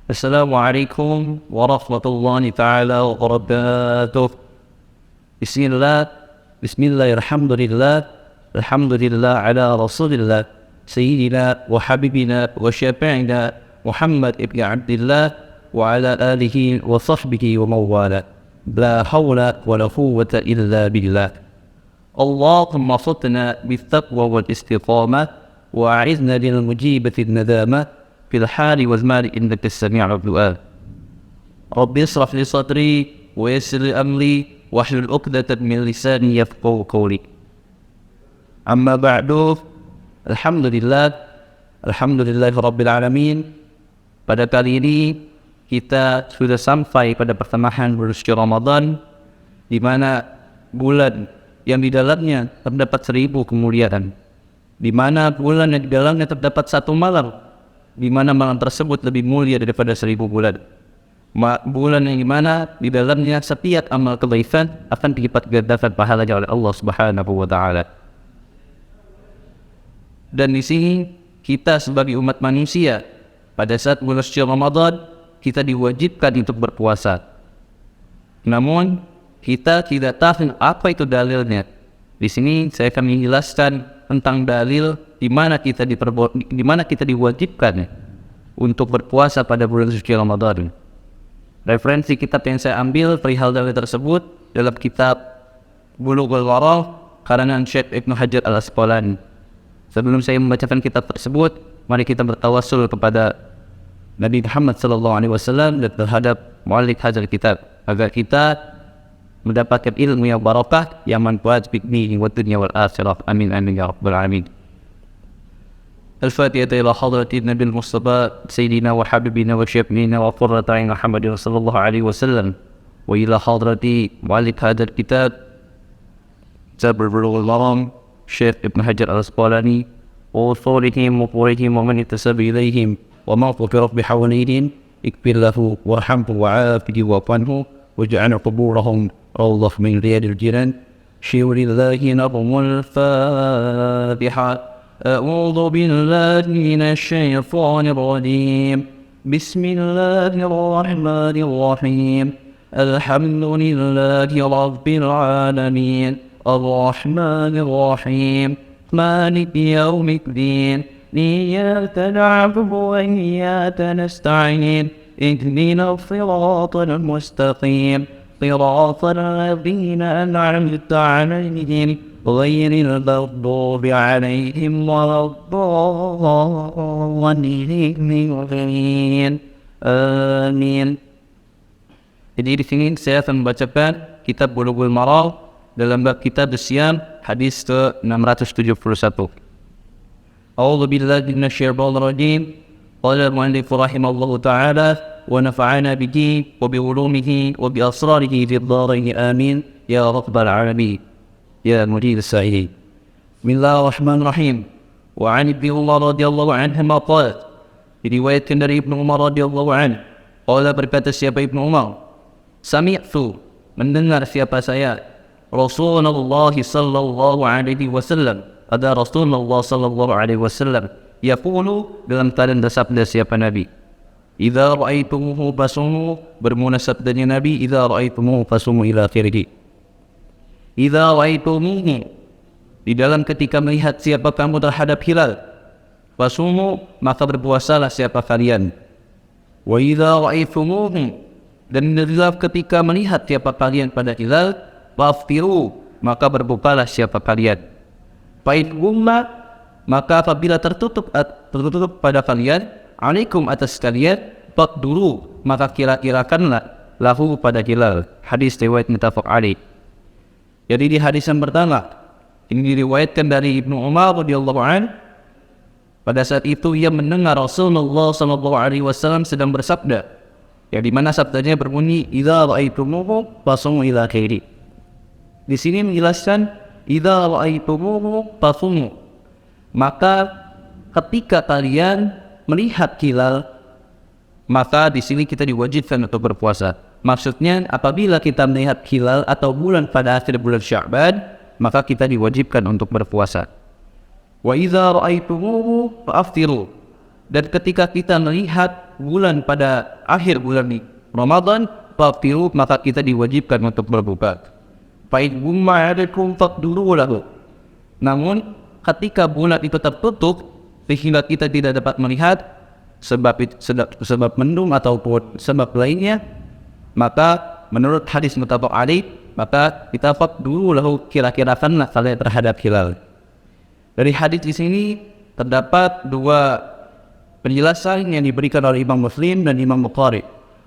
Assalamualaikum warahmatullahi ta'ala wabarakatuh. Bismillah, bismillahirrahmanirrahim. Alhamdulillah ala rasulillah Sayyidina wa habibina wa syafi'ina Muhammad ibn Abdillah wa ala alihi wa sahbihi wa mawala. La hawla wa la quwwata illa billah. Allahumma futna bittaqwa wal istiqamah wa a'idna lil mujibati nadamah fil hali wal mali innaka as-sami'ul du'a. Rabbi israh li sadri wa yassir li amri wahlul 'uqdatam min lisani yafqahu qawli. Amma ba'du. Alhamdulillahi rabbil alamin. Pada kali ini kita sudah sampai pada pertengahan bulan suci Ramadan, di mana bulan yang di dalamnya terdapat 1000 kemuliaan, di mana bulan yang di dalamnya terdapat satu malam, di mana malam tersebut lebih mulia daripada 1000 bulan. Bulan yang dimana di dalamnya setiap amal kebaikan akan dilipat gandakan pahalanya oleh Allah Subhanahu wa Ta'ala. Dan di sini kita sebagai umat manusia pada saat bulan suci Ramadan kita diwajibkan untuk berpuasa. Namun kita tidak tahu apa itu dalilnya. Di sini saya akan menjelaskan tentang dalil di mana kita diwajibkan untuk berpuasa pada bulan suci Ramadan. Referensi kitab yang saya ambil perihal dalil tersebut dalam kitab Bulughul Maram karangan Syekh Ibnu Hajar Al-Asqalani. Sebelum saya membacakan kitab tersebut, mari kita bertawassul kepada Nabi Muhammad SAW dan terhadap muallif hadzal kitab agar kita mendapatkan ilmu yang barakah yang manfaat fid dini wad dunya wal akhirah. Amin amin ya rabbal alamin. الفاتحة إلى حضرة النبي المصطفى سيدنا وحبيبنا وشفيعنا وقرة عين محمد صلى الله عليه وسلم وإلى حضرة مؤلف هذا الكتاب كتاب بلوغ المرام الشيخ ابن حجر الأسقلاني وأصولهم وفروعهم ومن انتسب إليهم وما غفر بحولهم اغفر له وارحمه وعافه واعف عنه واجعل قبورهم روضة من رياض الجنان. شير الله نظم الفاتحة. أعوذ بالله من الشيطان الرجيم. بسم الله الرحمن الرحيم. الحمد لله رب العالمين الرحمن الرحيم مالك يوم الدين إياك نعبد وإياك نستعين اهدنا الصراط المستقيم صراط الذين أنعمت عليهم غير المغضوب عليهم ولا الضالين. Amin. Jadi di sini saya akan membacakan kitab Bulughul Maram dalam bab kitab Siyam hadis ke-671. A'udzu billahi minasyaitonir rajim. Qala al-mu'allif rahimahullahu ta'ala wa nafa'ana bihi wa bi ulumihi wa bi asrarihi fid dharain amin ya rabbal alamin. Ya Mujib as-Sa'ilin. Bismillahirrahmanirrahim. Wa 'an Ibnu Umar radhiyallahu anhuma qala, diriwayatkan dari Ibnu Umar radhiyallahu anhu, qala berkata siapa Ibnu Umar, sami'tu, mendengar siapa saya, Rasulullah sallallahu alaihi wasallam, ada Rasulullah sallallahu alaihi wasallam yaqulu, dalam keadaan bersabda siapa Nabi, idza ra'aitumuhu fasumu, bermula sabdanya Nabi, idza ra'aitumuhu fasumu ila akhirih. Idza ra'aitumuhu, di dalam ketika melihat siapa kamu terhadap hilal, fasumu, maka berpuasalah siapa kalian. Wa idza ra'aitumuhu, dan dalam ketika melihat siapa kalian pada hilal, faftiru, maka berbukalah siapa kalian. Fa'in gumma, maka apabila tertutup pada kalian, alaikum atas kalian, faqduru, maka kira-kirakanlah lahu pada hilal. Hadis riwayat muttafaq alaih. Jadi di hadis yang pertama ini diriwayatkan dari Ibnu Umar radhiyallahu anhu, pada saat itu ia mendengar Rasulullah SAW sedang bersabda, yang dimana sabdanya berbunyi idza ra'aitumuhu fasumu ila akhirih. Di sini menjelaskan idza ra'aitumuhu fasumu, maka ketika kalian melihat hilal, maka di sini kita diwajibkan untuk berpuasa. Maksudnya apabila kita melihat hilal atau bulan pada akhir bulan Sya'ban, maka kita diwajibkan untuk berpuasa. Wa idza ra'aitumuhu fa'aftiru, Dan ketika kita melihat bulan pada akhir bulan ini Ramadan, maka kita diwajibkan untuk berbuka. Fa'in gumma alaikum faqduru lahu. Namun ketika bulan itu tertutup sehingga kita tidak dapat melihat sebab mendung ataupun sebab lainnya, maka menurut hadis muttafaq alaih, maka kita faqduru lahu, kira-kirakanlah kalian terhadap hilal. Dari hadis di sini terdapat dua penjelasan yang diberikan oleh Imam Muslim dan Imam Bukhari.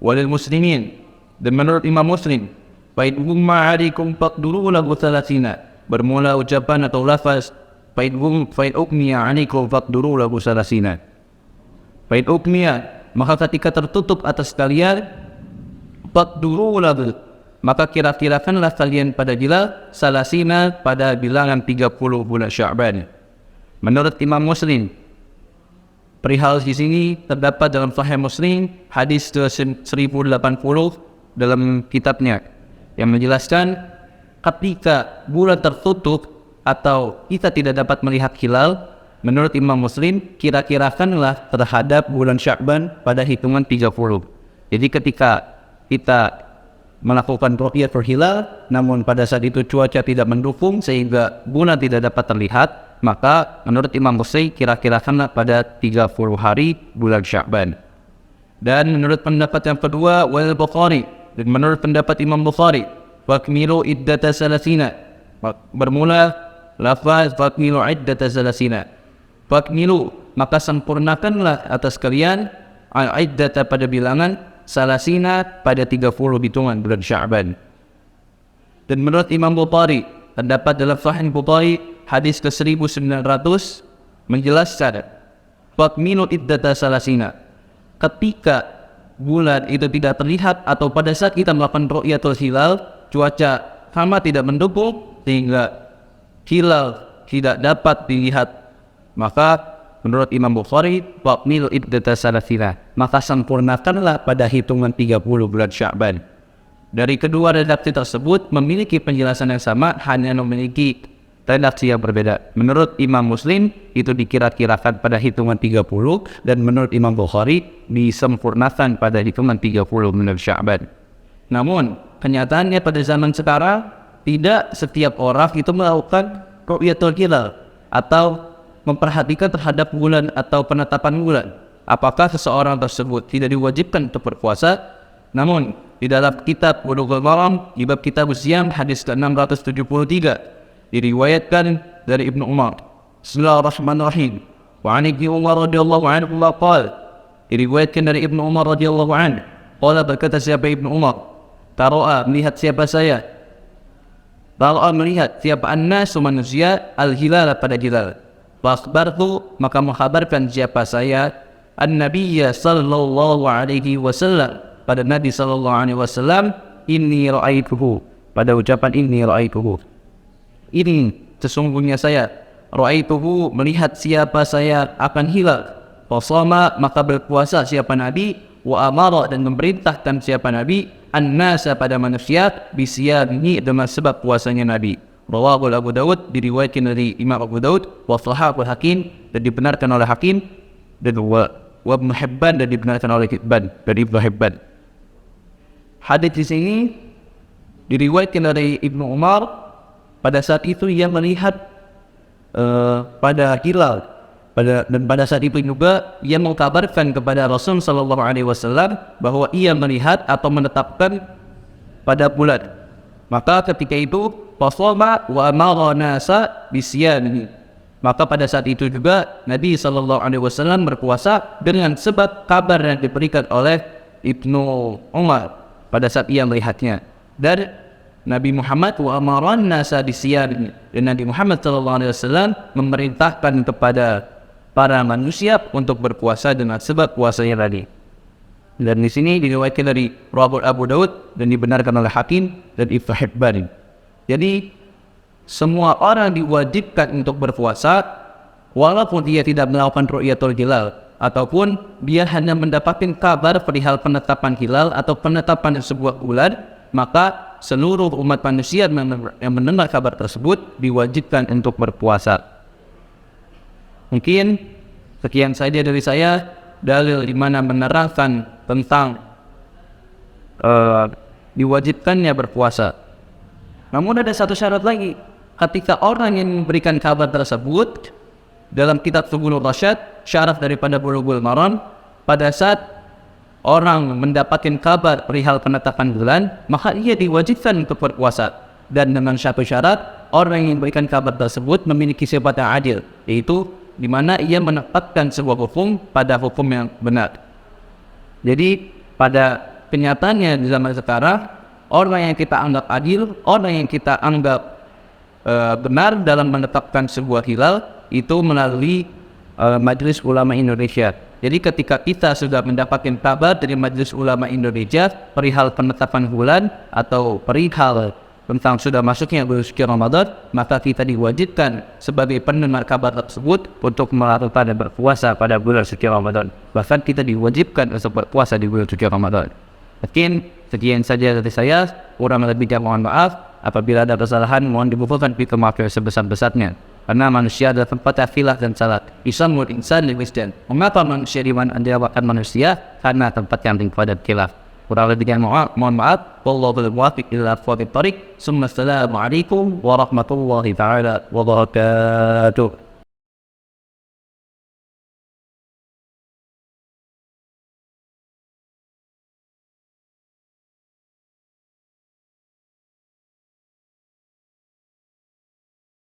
Walil muslimin, dan menurut Imam Muslim, fa'in gumma alaikum faqduru lahu salasina, bermula ucapan atau lafaz fa'in ukmiya alaikum faqduru lahu salasina. Fa'in ukmiya, maka ketika tertutup atas kalian, faqduru lahu, maka kira-kirakanlah kalian pada hilal salasina, pada bilangan 30 bulan Sya'ban. Menurut Imam Muslim, perihal di sini terdapat dalam Sahih Muslim hadis 1080 dalam kitabnya yang menjelaskan ketika bulan tertutup atau kita tidak dapat melihat hilal, menurut Imam Muslim kira-kirakanlah terhadap bulan Sya'ban pada hitungan 30. Jadi ketika kita melakukan ru'yatul hilal namun pada saat itu cuaca tidak mendukung sehingga bulan tidak dapat terlihat, maka menurut Imam Muslim kira-kirakanlah pada 30 hari bulan Sya'ban. Dan menurut pendapat yang kedua wal Bukhari, dan menurut pendapat Imam Bukhari, fakmilu iddata salasina, bermula lafaz fakmilu iddata salasina, fakmilu, maka sempurnakanlah atas kalian iddata pada bilangan salasina, pada 30 hitungan bulan Sya'ban. Dan menurut Imam Bukhari terdapat dalam Sahih Bukhari hadis ke-1900 menjelaskan fakmilu iddata salasina, ketika bulan itu tidak terlihat atau pada saat kita melakukan ru'yatul hilal cuaca sama tidak mendukung sehingga hilal tidak dapat dilihat, maka menurut Imam Bukhari fakmilu iddata salasina, maka sempurnakanlah pada hitungan 30 bulan Sya'ban. Dari kedua redaksi tersebut memiliki penjelasan yang sama, hanya memiliki redaksi yang berbeda. Menurut Imam Muslim itu dikira-kirakan pada hitungan 30, dan menurut Imam Bukhari disempurnakan pada hitungan 30 bulan Sya'ban. Namun kenyataannya pada zaman sekarang tidak setiap orang itu melakukan ru'yatul hilal atau memperhatikan terhadap bulan atau penetapan bulan. Apakah seseorang tersebut tidak diwajibkan untuk berpuasa? Namun di dalam kitab Bulughul Maram di bab kitab Siyam hadis ke-673 diriwayatkan dari Ibnu Umar, Bismillahirrahmanirrahim, wa 'an Ibnu Umar radhiyallahu anhu qala, diriwayatkan dari Ibnu Umar radhiyallahu anhu qala, berkata siapa Ibnu Umar, tara'a, melihat siapa saya, tara'a melihat siapa an-nasu manusia al-hilal pada hilal, fa akhbartu, maka mengkhabarkan siapa saya an-nabiyya sallallahu alaihi wasallam, pada Nabi sallallahu alaihi wasallam, inni ra'aituhu, pada ucapan inni ra'aituhu, ini sesungguhnya saya, ra'aituhu, melihat siapa saya akan hilal, fasama, maka berpuasa siapa Nabi, wa amara, dan memerintahkan siapa Nabi, an-nasa, pada manusia, bisiyamihi, dengan sebab puasanya Nabi. Rawahu Abu Daud, diriwayatkan dari Imam Abu Daud, wa sahahu Hakim, dan dibenarkan oleh Hakim, dan wa Ibnu Hibban, dan dibenarkan oleh Hibban, dari Ibnu Hibban. Hadis di sini diriwayatkan dari Ibnu Umar, pada saat itu ia melihat pada hilal, dan pada saat itu juga ia mengkabarkan kepada Rasul sallallahu alaihi wasallam bahwa ia melihat atau menetapkan pada bulan. Maka ketika itu fasoma wa amara nasa bisyamihi, maka pada saat itu juga Nabi sallallahu alaihi wasallam berpuasa dengan sebab kabar yang diberikan oleh Ibnu Umar pada saat ia melihatnya. Dan Nabi Muhammad wa amaran nasa bisyamihi, dan Nabi Muhammad sallallahu alaihi wasallam memerintahkan kepada para manusia untuk berpuasa dengan sebab puasanya tadi. Dan di sini diriwayatkan dari Abu Daud dan dibenarkan oleh Hakim dan Ibnu Hibban. Jadi semua orang diwajibkan untuk berpuasa walaupun dia tidak melakukan ru'yatul hilal ataupun dia hanya mendapatkan kabar perihal penetapan hilal atau penetapan sebuah bulan, maka seluruh umat manusia yang mendengar kabar tersebut diwajibkan untuk berpuasa. Mungkin Sekian saja dari saya, dalil di mana menerangkan tentang diwajibkannya berpuasa. Namun ada satu syarat lagi, ketika orang yang memberikan kabar tersebut dalam kitab Subulur Rasyad, syarat daripada Bulughul Maram, pada saat orang mendapatkan kabar perihal penetapan bulan, maka ia diwajibkan untuk berpuasa. Dan dengan satu syarat, orang yang memberikan kabar tersebut memiliki sifat yang adil, yaitu di mana ia menetapkan sebuah hukum pada hukum yang benar. Jadi pada kenyataannya di zaman sekarang, orang yang kita anggap adil, orang yang kita anggap benar dalam menetapkan sebuah hilal itu melalui Majelis Ulama Indonesia. Jadi ketika kita sudah mendapatkan kabar dari Majelis Ulama Indonesia perihal penetapan bulan atau perihal tentang sudah masuknya bulan suci Ramadan, maka kita diwajibkan sebagai pendengar kabar tersebut untuk melakukan dan berpuasa pada bulan suci Ramadan. Bahkan kita diwajibkan untuk berpuasa di bulan suci Ramadan. Mungkin sekian saja dari saya, kurang lebihnya mohon maaf. Apabila ada kesalahan, mohon dibukukan pintu maaf yang sebesar-besarnya. Karena manusia adalah tempat khilaf dan salat. Isamul insan liwisdan. Mengapa manusia diwakilkan manusia? Karena tempat yang pada khilaf. Kurang lebihnya mohon maaf. Wallahu muwaffiq ila aqwamit thoriq. Assalamualaikum warahmatullahi taala wabarakatuh.